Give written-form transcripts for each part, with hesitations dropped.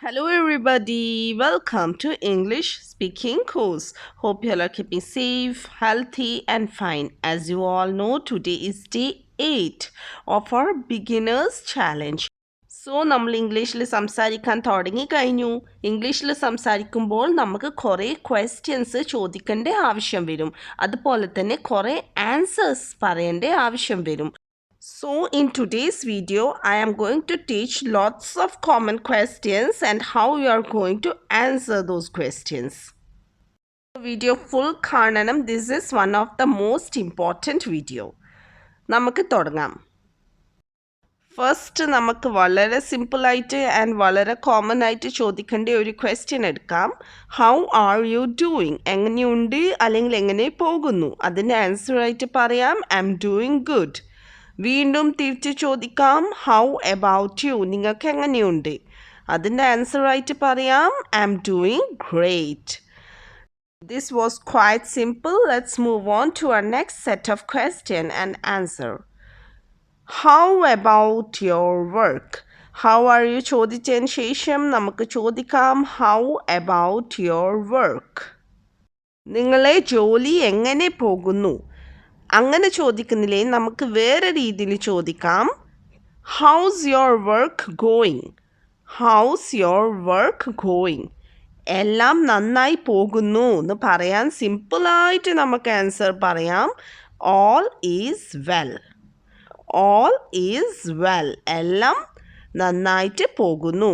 Hello everybody, welcome to English speaking course. Hope you all are keeping safe, healthy and fine. As you all know, today is day 8 of our beginners challenge. So നമ്മൾ ഇംഗ്ലീഷിൽ സംസാരിക്കാൻ തുടങ്ങി കഴിഞ്ഞു. ഇംഗ്ലീഷിൽ സംസാരിക്കുമ്പോൾ നമുക്ക് കുറേ questions ചോദിക്കേണ്ട ആവശ്യം വരും. അതുപോലെ തന്നെ കുറേ ആൻസേഴ്സ് പറയേണ്ട ആവശ്യം വരും. So in today's video, I am going to teach lots of common questions and how you are going to answer those questions. Video full കാണണം. This is one of the most important video. നമുക്ക് തുടങ്ങാം. First നമുക്ക് വളരെ സിമ്പിളായിട്ട് and വളരെ common ആയിട്ട് ചോദിക്കേണ്ട ഒരു ക്വസ്റ്റ്യൻ എടുക്കാം. How are you doing? എങ്ങനെയുണ്ട് അല്ലെങ്കിൽ എങ്ങനെ പോകുന്നു? അതിൻ്റെ ആൻസറായിട്ട് പറയാം ഐ എം ഡൂയിങ് ഗുഡ്. വീണ്ടും തിരിച്ച് ചോദിക്കാം ഹൗ എബൌട്ട് യു? നിങ്ങൾക്ക് എങ്ങനെയുണ്ട്? അതിൻ്റെ ആൻസറായിട്ട് പറയാം I'm doing great. This was quite simple. Let's move on to our next set of question and answer. How about your work? How are you ചോദിച്ചതിന് ശേഷം നമുക്ക് ചോദിക്കാം ഹൗ എബൌട്ട് യുവർ വർക്ക്? നിങ്ങളെ ജോലി എങ്ങനെ പോകുന്നു? അങ്ങനെ ചോദിക്കുന്നില്ലേ, നമുക്ക് വേറെ രീതിയിൽ ചോദിക്കാം house your work going? House your work going? എല്ലാം നന്നായി പോകുന്നു എന്ന് പറയാൻ സിമ്പിളായിട്ട് നമുക്ക് ആൻസർ പറയാം all is well. All is well. എല്ലാം നന്നായിട്ട് പോകുന്നു.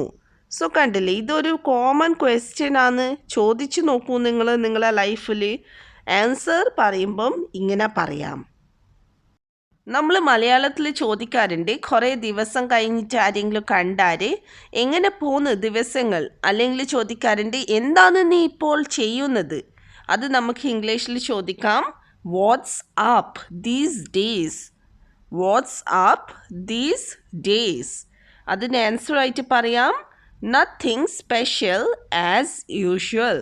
സോ കണ്ടില്ലേ, ഇതൊരു കോമൺ ക്വസ്റ്റ്യൻ ആണ്. ചോദിച്ചു നോക്കൂ നിങ്ങളെ ലൈഫിൽ. ആൻസർ പറയുമ്പം ഇങ്ങനെ പറയാം. നമ്മൾ മലയാളത്തിൽ ചോദിക്കാറുണ്ട്, കുറേ ദിവസം കഴിഞ്ഞിട്ട് ആരെങ്കിലും കണ്ടാൽ എങ്ങനെ പോകുന്നു ദിവസങ്ങൾ, അല്ലെങ്കിൽ ചോദിക്കാറുണ്ട് എന്താണ് നീ ഇപ്പോൾ ചെയ്യുന്നത്? അത് നമുക്ക് ഇംഗ്ലീഷിൽ ചോദിക്കാം what's up these days? What's up these days? അതിന് ആൻസറായിട്ട് പറയാം nothing special as usual.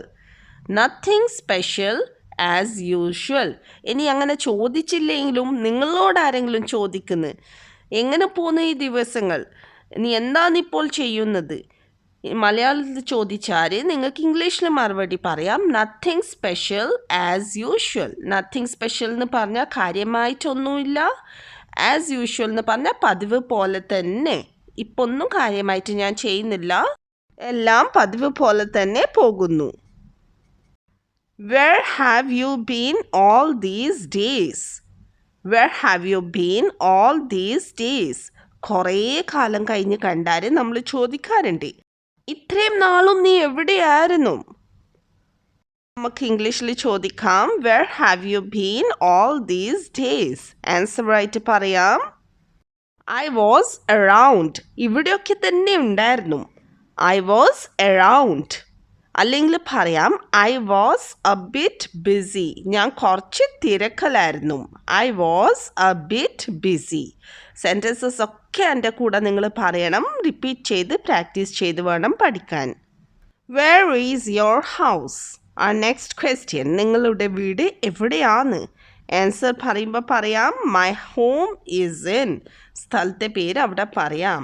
Nothing special as usual. ഇനി അങ്ങനെ ചോദിച്ചില്ലെങ്കിലും നിങ്ങളോട് ആരെങ്കിലും ചോദിക്കുന്നു എങ്ങനെ പോകുന്നു ഈ ദിവസങ്ങൾ, നീ എന്താണിപ്പോൾ ചെയ്യുന്നത്? മലയാളത്തിൽ ചോദിച്ചാൽ നിങ്ങൾക്ക് ഇംഗ്ലീഷിൽ മറുപടി പറയാം nothing special as usual. Nothing special എന്ന് പറഞ്ഞാൽ കാര്യമായിട്ടൊന്നുമില്ല. ആസ് യൂഷ്വൽ എന്ന് പറഞ്ഞാൽ പതിവ് പോലെ തന്നെ. ഇപ്പം ഒന്നും കാര്യമായിട്ട് ഞാൻ ചെയ്യുന്നില്ല, എല്ലാം പതിവ് പോലെ തന്നെ പോകുന്നു. Where have you been all these days? Where have you been all these days? കുറേ കാലം കഴിഞ്ഞ് കണ്ടാൽ നമ്മൾ ചോദിക്കാറുണ്ട് ഇത്രയും നാളും നീ എവിടെയായിരുന്നു? നമുക്ക് ഇംഗ്ലീഷിൽ ചോദിക്കാം Where have you been all these days? ആൻസറായിട്ട് പറയാം I was around. ഇവിടെയൊക്കെ തന്നെ ഉണ്ടായിരുന്നു. I was around. അല്ലെങ്കിൽ പറയാം I was a bit busy. ഞാൻ കുറച്ച് തിരക്കിലായിരുന്നു. I was a bit busy. Sentences ഒക്കെ എൻ്റെ കൂടെ നിങ്ങൾ പറയണം. റിപ്പീറ്റ് ചെയ്ത് പ്രാക്ടീസ് ചെയ്ത് വേണം പഠിക്കാൻ. Where is your house? ആ നെക്സ്റ്റ് ക്വസ്റ്റ്യൻ, നിങ്ങളുടെ വീട് എവിടെയാണ്? ആൻസർ പറയുമ്പോൾ പറയാം മൈ ഹോം ഈസ് ഇൻ. സ്ഥലത്തെ പേര് അവിടെ പറയാം.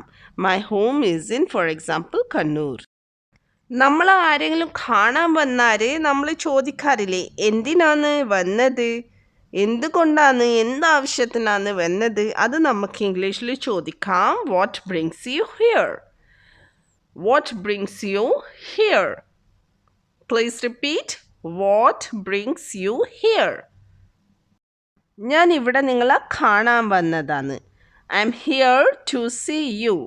My home is in for example Kannur. നമ്മൾ ആരെങ്കിലും കാണാൻ വന്നാൽ നമ്മൾ ചോദിക്കാറില്ലേ എന്തിനാണ് വന്നത്, എന്തുകൊണ്ടാണ്, എന്താവശ്യത്തിനാണ് വന്നത്? അത് നമുക്ക് ഇംഗ്ലീഷിൽ ചോദിക്കാം what brings you here? What brings you here? Please repeat. What brings you here? ഞാൻ ഇവിടെ നിങ്ങളെ കാണാൻ വന്നതാണ്. I'm here to see you.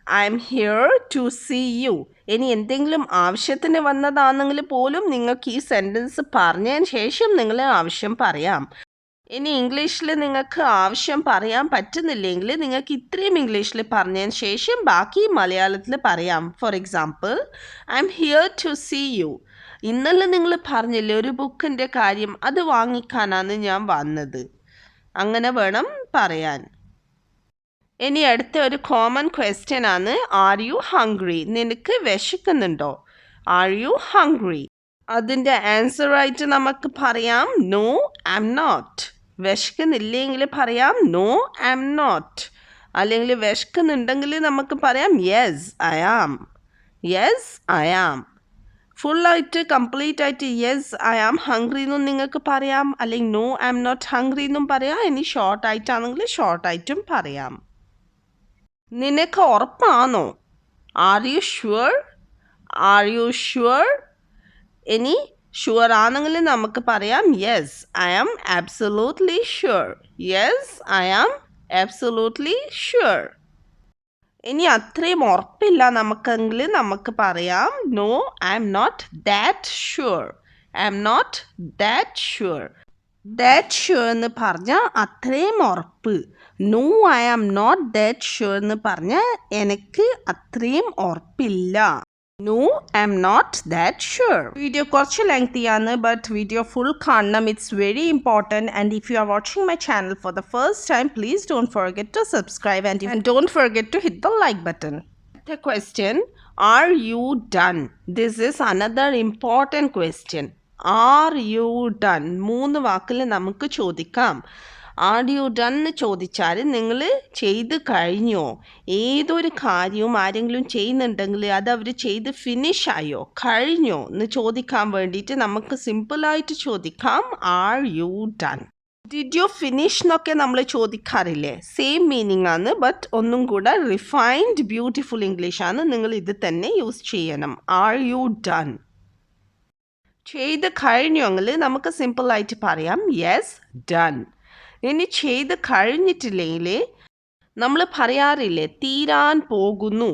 I'm here to see you. ഇനി എന്തെങ്കിലും ആവശ്യത്തിന് വന്നതാണെങ്കിൽ പോലും നിങ്ങൾക്ക് ഈ സെൻറ്റൻസ് പറഞ്ഞതിന് ശേഷം നിങ്ങൾ ആവശ്യം പറയാം. ഇനി ഇംഗ്ലീഷിൽ നിങ്ങൾക്ക് ആവശ്യം പറയാൻ പറ്റുന്നില്ലെങ്കിൽ നിങ്ങൾക്ക് ഇത്രയും ഇംഗ്ലീഷിൽ പറഞ്ഞതിന് ശേഷം ബാക്കി മലയാളത്തിൽ പറയാം. For example I'm here to see you. ഇന്നലെ നിങ്ങൾ പറഞ്ഞില്ലേ ഒരു ബുക്കിൻ്റെ കാര്യം, അത് വാങ്ങിക്കാനാണ് ഞാൻ വന്നത്. അങ്ങനെ വേണം പറയാൻ. ഇനി അടുത്ത ഒരു കോമൺ ക്വസ്റ്റ്യൻ ആണ് ആർ യു ഹംഗ്രി? നിനക്ക് വിശക്കുന്നുണ്ടോ? Are you hungry? അതിൻ്റെ ആൻസറായിട്ട് നമുക്ക് പറയാം നോ ഐ എം നോട്ട്. വിശക്കുന്നില്ലെങ്കിൽ പറയാം നോ ഐ എം നോട്ട്. അല്ലെങ്കിൽ വിശക്കുന്നുണ്ടെങ്കിൽ നമുക്ക് പറയാം yes I am. Yes I am. ഫുള്ളായിട്ട് കംപ്ലീറ്റ് ആയിട്ട് യെസ് ഐ ആം ഹംഗ്രി എന്നും നിങ്ങൾക്ക് പറയാം, അല്ലെങ്കിൽ no I'm not hungry എന്നും പറയാം. ഇനി ഷോർട്ട് ആയിട്ടാണെങ്കിൽ ഷോർട്ട് ആയിട്ടും പറയാം. നിനക്ക് ഉറപ്പാണോ? Are you sure? Are you sure? ഇനി ഷുവർ ആണെങ്കിൽ നമുക്ക് പറയാം yes I am absolutely sure. Yes I am absolutely sure. ഇനി അത്രയും ഉറപ്പില്ല നമുക്കെങ്കിൽ നമുക്ക് പറയാം no I'm not that sure. I'm not that sure. That sure എന്ന് പറഞ്ഞാൽ അത്രയും ഉറപ്പ്. No I am not that sure എന്ന് പറഞ്ഞാൽ എനിക്ക് അത്രയും ഉറപ്പില്ല. No I'm not that sure. Video കുറച്ച് ലെങ്തിയാണ്, ബട്ട് വീഡിയോ ഫുൾ കാണണം. It's very important. And if you are watching my channel for the first time, please don't forget to subscribe and don't forget to hit the like button. The question, are you done? This is another important question. Are you done? 3 വാക്കിൽ നമുക്ക് ചോദിക്കാം. Are you done എന്ന് ചോദിച്ചാൽ നിങ്ങൾ ചെയ്ത് കഴിഞ്ഞോ? ഏതൊരു കാര്യവും ആരെങ്കിലും ചെയ്യുന്നുണ്ടെങ്കിൽ അത് അവർ ചെയ്ത് ഫിനിഷായോ, കഴിഞ്ഞോ എന്ന് ചോദിക്കാൻ വേണ്ടിയിട്ട് നമുക്ക് സിമ്പിളായിട്ട് ചോദിക്കാം are you done. Did you finish എന്നൊക്കെ നമ്മൾ ചോദിക്കാറില്ലേ? സെയിം മീനിങ് ആണ്, ബട്ട് ഒന്നും കൂടെ റിഫൈൻഡ് ബ്യൂട്ടിഫുൾ ഇംഗ്ലീഷാണ്. നിങ്ങൾ ഇത് തന്നെ യൂസ് ചെയ്യണം. Are you done. ചെയ്ത് കഴിഞ്ഞെങ്കിൽ നമുക്ക് സിമ്പിളായിട്ട് പറയാം യെസ് ഡൺ. ഇനി ചെയ്ത് കഴിഞ്ഞിട്ടില്ലെങ്കിൽ നമ്മൾ പറയാറില്ലേ തീരാൻ പോകുന്നു.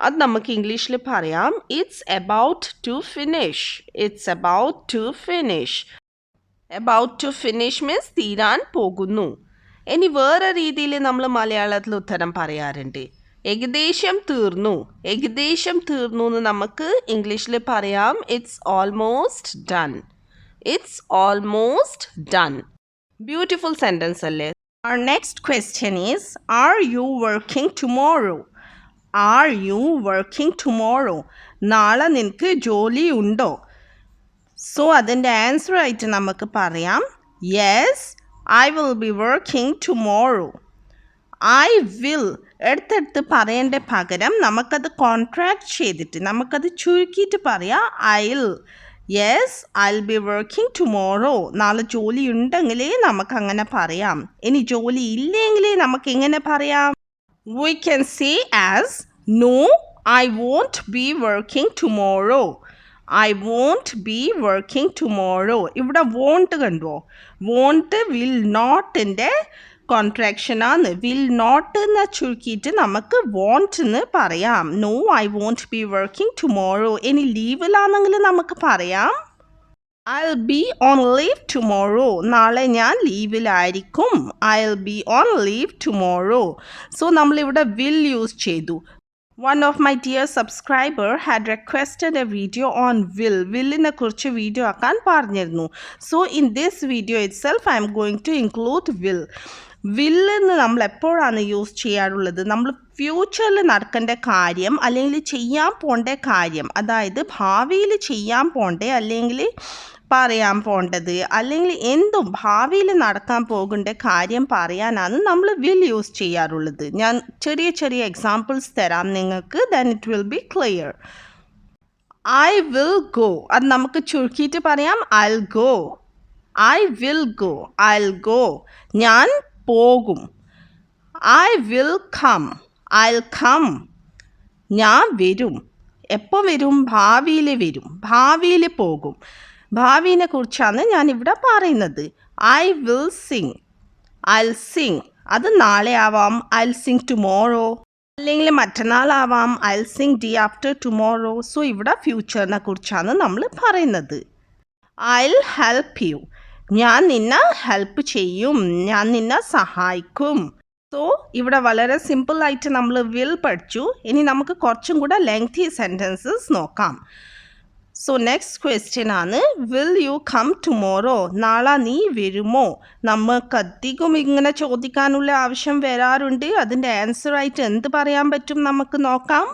അത് നമുക്ക് ഇംഗ്ലീഷിൽ പറയാം it's about to finish. It's about to finish. About to finish means തീരാൻ പോകുന്നു. ഇനി വേറെ രീതിയിൽ നമ്മൾ മലയാളത്തിൽ ഉത്തരം പറയാറുണ്ട്. ഏകദേശം തീർന്നു. ഏകദേശം തീർന്നു എന്ന് നമുക്ക് ഇംഗ്ലീഷിൽ പറയാം it's almost done. It's almost done. Beautiful sentence അല്ലേ? Our next question is, are you working tomorrow? Are you working tomorrow? നാളെ നിനക്ക് ജോലി ഉണ്ടോ? സോ അതിൻ്റെ ആൻസർ ആയിട്ട് നമുക്ക് പറയാം yes I will be working tomorrow. I will എടുത്തെടുത്ത് പറയേണ്ട പകരം നമുക്കത് കോൺട്രാക്ട് ചെയ്തിട്ട് നമുക്കത് ചുരുക്കിയിട്ട് പറയാം I'll. Yes I will be working tomorrow. നാളെ ജോലി ഉണ്ടെങ്കിലേ നമുക്ക് അങ്ങനെ പറയാം. ഇനി ജോലി ഇല്ലെങ്കിലേ നമുക്ക് എങ്ങനെ പറയാം? We can say as no I won't be working tomorrow. I won't be working tomorrow. ഇവിടെ വോണ്ട് കണ്ടോ? വോണ്ട് വിൽ നോട്ടിൻ്റെ കോൺട്രാക്ഷനാണ്. വിൽ നോട്ട് എന്ന് ചുരുക്കിയിട്ട് നമുക്ക് വോണ്ട് എന്ന് പറയാം. No I won't be working tomorrow. ഇനി ലീവിലാണെങ്കിൽ നമുക്ക് പറയാം I will be on leave tomorrow. നാളെ ഞാൻ ലീവിലായിരിക്കും. I will be on leave tomorrow. So നമ്മളിവിടെ വിൽ യൂസ് ചെയ്തു. One of my dear subscriber had requested a video on will. Willനെ കുറിച്ച് വീഡിയോ ആക്കാൻ പറഞ്ഞിരുന്നു. So in this video itself I am going to include will. വില്ലെന്ന് നമ്മൾ എപ്പോഴാണ് use ചെയ്യാറുള്ളത്? നമ്മൾ ഫ്യൂച്ചറിൽ നടക്കേണ്ട കാര്യം അല്ലെങ്കിൽ ചെയ്യാൻ പോകേണ്ട കാര്യം, അതായത് ഭാവിയിൽ ചെയ്യാൻ പോകേണ്ട അല്ലെങ്കിൽ പറയാൻ പോകേണ്ടത് അല്ലെങ്കിൽ എന്തും ഭാവിയിൽ നടക്കാൻ പോകേണ്ട കാര്യം പറയാനാണ് നമ്മൾ വിൽ യൂസ് ചെയ്യാറുള്ളത്. ഞാൻ ചെറിയ ചെറിയ എക്സാമ്പിൾസ് തരാം നിങ്ങൾക്ക്. Then it will be clear. I will go. അത് നമുക്ക് ചുരുക്കിയിട്ട് പറയാം I will go. I will go. I will go. ഞാൻ പോകും. I will come. I will come. ഞാൻ വരും. എപ്പോൾ വരും? ഭാവിയിൽ വരും. ഭാവിയിൽ പോകും. ഭാവിനെ കുറിച്ചാണ് ഞാനിവിടെ പറയുന്നത്. I will sing. I will sing. അത് നാളെ ആവാം. I will sing tomorrow. അല്ലെങ്കിൽ മറ്റന്നാളാവാം. I will sing day after tomorrow. So ഇവിടെ ഫ്യൂച്ചറിനെ കുറിച്ചാണ് നമ്മൾ പറയുന്നത്. I will help you. ഞാൻ നിന്നെ ഹെൽപ്പ് ചെയ്യും. ഞാൻ നിന്നെ സഹായിക്കും. സോ ഇവിടെ വളരെ സിമ്പിളായിട്ട് നമ്മൾ വിൽ പഠിച്ചു. ഇനി നമുക്ക് കുറച്ചും കൂടെ ലെങ്തി സെൻറ്റൻസസ് നോക്കാം. സോ നെക്സ്റ്റ് ക്വസ്റ്റ്യൻ ആണ് വിൽ യു കം ടുമോറോ. നാളെ നീ വരുമോ? നമുക്കധികം ഇങ്ങനെ ചോദിക്കാനുള്ള ആവശ്യം വരാറുണ്ട്. അതിൻ്റെ ആൻസർ ആയിട്ട് എന്ത് പറയാൻ പറ്റും നമുക്ക് നോക്കാം.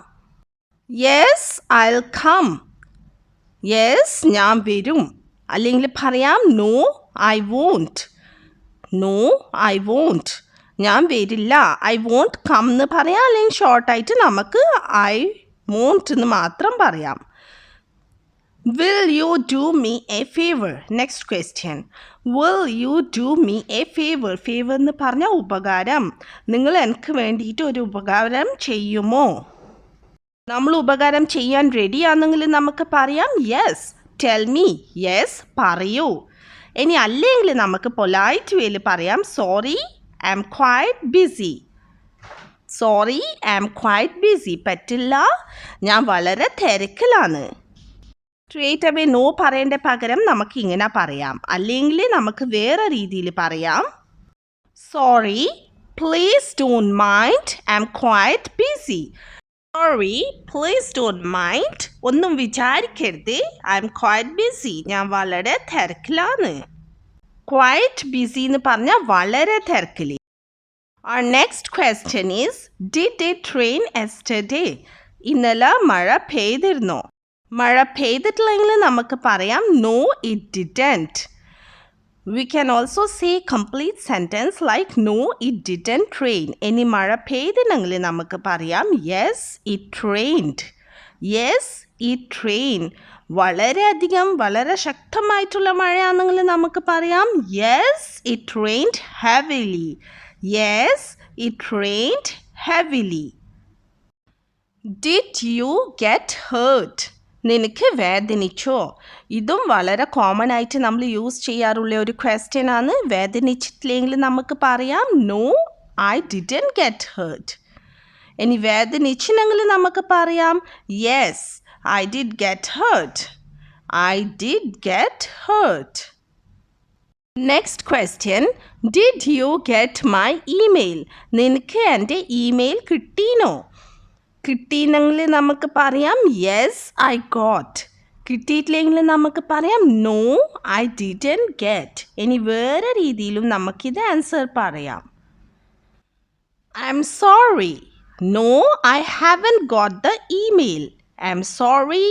Yes I will come. Yes ഞാൻ വരും. അല്ലെങ്കിൽ പറയാം no I won't. No I won't. ഞാൻ വരില്ല. ഐ വോണ്ട് കം എന്ന് പറയാം. അല്ലെങ്കിൽ ഷോർട്ടായിട്ട് നമുക്ക് ഐ won't എന്ന് മാത്രം പറയാം. Will you do me a favor? Next question. Will you do me a favor? Favor എന്ന് പറഞ്ഞാൽ ഉപകാരം. നിങ്ങൾ എനിക്ക് വേണ്ടിയിട്ട് ഒരു ഉപകാരം ചെയ്യുമോ? നമ്മൾ ഉപകാരം ചെയ്യാൻ റെഡി ആണെങ്കിൽ നമുക്ക് പറയാം yes. Tell me. Yes, പറയൂ. ഇനി അല്ലെങ്കിൽ നമുക്ക് പൊലൈറ്റ് വേയിൽ പറയാം sorry, I'm quite busy. Sorry, I'm quite busy. പറ്റില്ല, ഞാൻ വളരെ തിരക്കിലാണ്. സ്ട്രേറ്റ് അവേ നോ പറയേണ്ട പകരം നമുക്ക് ഇങ്ങനെ പറയാം. അല്ലെങ്കിൽ നമുക്ക് വേറെ രീതിയിൽ പറയാം sorry, please don't mind, I'm quite busy. Sorry, please don't mind. ഒന്നും വിചാരിക്കരുത്, I'm quite busy. ഞാൻ വളരെ തിരക്കിലാണ്. Quite busy എന്ന് പറഞ്ഞാൽ വളരെ തിരക്കിൽ. Our next question is, did it rain yesterday? ഇന്നലെ മഴ പെയ്തിരുന്നോ? മഴ പെയ്തിട്ടില്ലെങ്കിൽ നമുക്ക് പറയാം no, it didn't. We can also say complete sentence like no, it didn't rain. ഇനി മഴ പെയ്തില്ലെങ്കിൽ നമുക്ക് പറയാം yes, it rained. Yes, it rained. വളരെയധികം വളരെ ശക്തമായിട്ടുള്ള മഴയാണെങ്കിൽ നമുക്ക് പറയാം yes, it rained heavily. Yes, it rained heavily. Did you get hurt? നിനക്ക് വേദനിച്ചോ? ഇതും വളരെ കോമൺ ആയിട്ട് നമ്മൾ യൂസ് ചെയ്യാറുള്ള ഒരു ക്വസ്റ്റ്യൻ ആണ്. വേദനിച്ചിട്ടില്ലെങ്കിൽ നമുക്ക് പറയാം no, I didn't get hurt. ഇനി വേദനിച്ചില്ലെങ്കിൽ നമുക്ക് പറയാം yes, I did get hurt. I did get hurt. Next question. Did you get my email? നിനക്ക് എൻ്റെ ഇമെയിൽ കിട്ടീനോ? കിട്ടിയില്ലെങ്കിൽ നമുക്ക് പറയാം yes, I got. കിട്ടിയിട്ടില്ലെങ്കിൽ നമുക്ക് പറയാം no, I didn't get. ഇനി വേറെ രീതിയിലും നമുക്കിത് ആൻസർ പറയാം. I'm sorry. No, I haven't got the email. I'm sorry.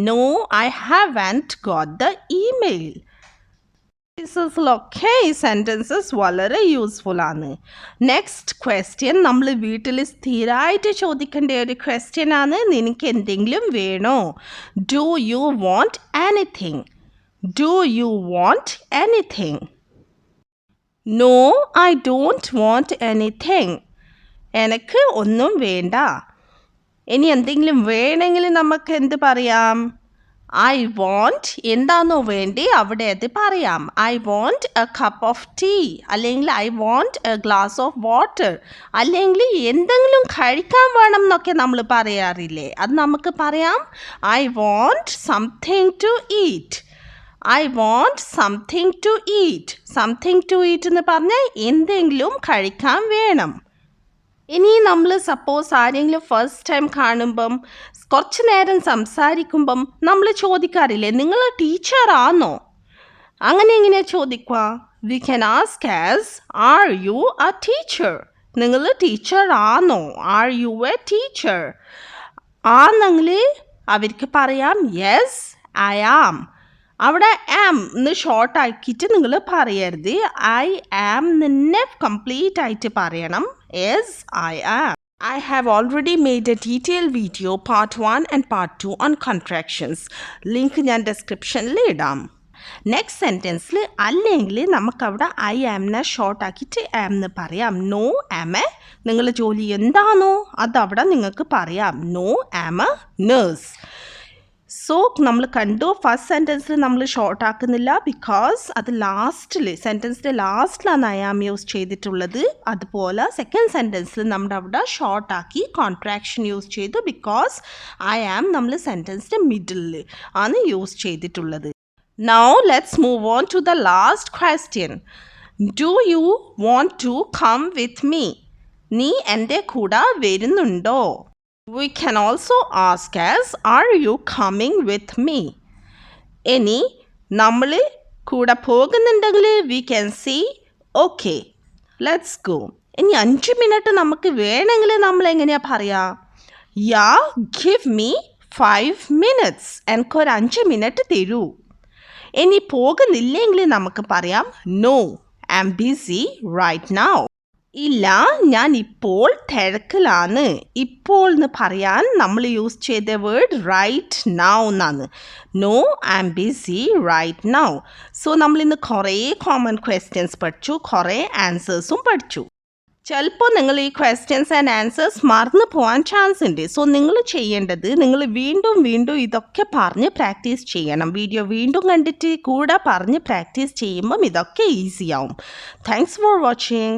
No, I haven't got the email. ഒക്കെ ഈ സെൻറ്റൻസസ് വളരെ യൂസ്ഫുൾ ആണ്. നെക്സ്റ്റ് ക്വസ്റ്റ്യൻ നമ്മൾ വീട്ടിൽ സ്ഥിരമായിട്ട് ചോദിക്കേണ്ട ഒരു ക്വസ്റ്റ്യൻ ആണ്. നിനക്ക് എന്തെങ്കിലും വേണോ? Do you want anything? Do you want anything? No, I don't want anything. എനിക്ക് ഒന്നും വേണ്ട. ഇനി എന്തെങ്കിലും വേണമെങ്കിൽ നമുക്ക് എന്ത് പറയാം? I want എന്താണോ വേണ്ടി അവിടെ അത് പറയാം. I want a cup of tea. അല്ലെങ്കിൽ I want a glass of water. അല്ലെങ്കിൽ എന്തെങ്കിലും കഴിക്കാൻ വേണം എന്നൊക്കെ നമ്മൾ പറയാറില്ലേ? അത് നമുക്ക് പറയാം I want something to eat. I want something to eat. Something to eat എന്ന് പറഞ്ഞാൽ എന്തെങ്കിലും കഴിക്കാൻ വേണം. ഇനി നമ്മൾ സപ്പോസ് ആരെങ്കിലും ഫസ്റ്റ് ടൈം കാണുമ്പം കുറച്ച് നേരം സംസാരിക്കുമ്പം നമ്മൾ ചോദിക്കാറില്ലേ നിങ്ങൾ ടീച്ചറാണോ? അങ്ങനെ എങ്ങനെ ചോദിക്കുക? We can ask as are you a teacher? നിങ്ങൾ ടീച്ചറാണോ? Are you a teacher? ആണെങ്കിൽ അവർക്ക് പറയാം യെസ്, ഐ ആം. അവിടെ ആം എന്ന് ഷോർട്ട് ആക്കിയിട്ട് നിങ്ങൾ പറയരുത്. ഐ ആം തന്നെ കംപ്ലീറ്റ് ആയിട്ട് പറയണം. Yes, I am. I have already made a detailed video part 1 and part 2 on contractions. Link ഞാൻ ഡിസ്ക്രിപ്ഷനിൽ ഇടാം. നെക്സ്റ്റ് സെൻറ്റൻസിൽ അല്ലെങ്കിൽ നമുക്കവിടെ ഐ ആംനെ ഷോർട്ട് ആക്കിയിട്ട് ആം എന്ന് പറയാം. നോ ആം എ, നിങ്ങളുടെ ജോലി എന്താണോ അതവിടെ നിങ്ങൾക്ക് പറയാം. No am a nurse. So നമ്മൾ കണ്ടു ഫസ്റ്റ് സെൻറ്റൻസിൽ നമ്മൾ ഷോർട്ട് ആക്കുന്നില്ല ബിക്കോസ് അത് ലാസ്റ്റിൽ സെൻറ്റൻസിൻ്റെ ലാസ്റ്റിലാണ് ഐ ആം യൂസ് ചെയ്തിട്ടുള്ളത്. അതുപോലെ സെക്കൻഡ് സെൻറ്റൻസിൽ നമ്മുടെ അവിടെ ഷോർട്ട് ആക്കി കോൺട്രാക്ഷൻ യൂസ് ചെയ്തു ബിക്കോസ് ഐ ആം നമ്മൾ സെൻറ്റൻസിൻ്റെ മിഡിലിൽ ആണ് യൂസ് ചെയ്തിട്ടുള്ളത്. Now let's move on to the last question. Do you want to come with me? നീ എൻ്റെ കൂടെ വരുന്നുണ്ടോ? We can also ask as are you coming with me? ഇനി നമ്മൾ കൂടെ പോകുന്നുണ്ടെങ്കിൽ we can say okay, let's go. ഇനി 5 minute നമുക്ക് വേണമെങ്കിൽ നമ്മൾ എങ്ങനെയാ പറയാ? Yeah, give me 5 minutes. എനിക്കൊരു 5 മിനിറ്റ് തരൂ. ഇനി പോകുന്നില്ലെങ്കിൽ നമുക്ക് പറയാം no, I'm busy right now. ഇല്ല, ഞാൻ ഇപ്പോൾ തിരക്കിലാണ്. ഇപ്പോൾ എന്ന് പറയാൻ നമ്മൾ യൂസ് ചെയ്ത വേർഡ് റൈറ്റ് നൗ എന്നാണ്. No, I am busy right now. So നമ്മളിന്ന് കുറേ കോമൺ ക്വസ്റ്റ്യൻസ് പഠിച്ചു, കുറേ ആൻസേഴ്സും പഠിച്ചു. ചിലപ്പോൾ നിങ്ങൾ ഈ ക്വസ്റ്റ്യൻസ് ആൻഡ് ആൻസേഴ്സ് മറന്നു പോകാൻ ചാൻസ് ഉണ്ട്. സോ നിങ്ങൾ ചെയ്യേണ്ടത്, നിങ്ങൾ വീണ്ടും വീണ്ടും ഇതൊക്കെ പറഞ്ഞ് പ്രാക്ടീസ് ചെയ്യണം. വീഡിയോ വീണ്ടും കണ്ടിട്ട് കൂടെ പറഞ്ഞ് പ്രാക്ടീസ് ചെയ്യുമ്പം ഇതൊക്കെ ഈസി ആവും. Thanks for watching.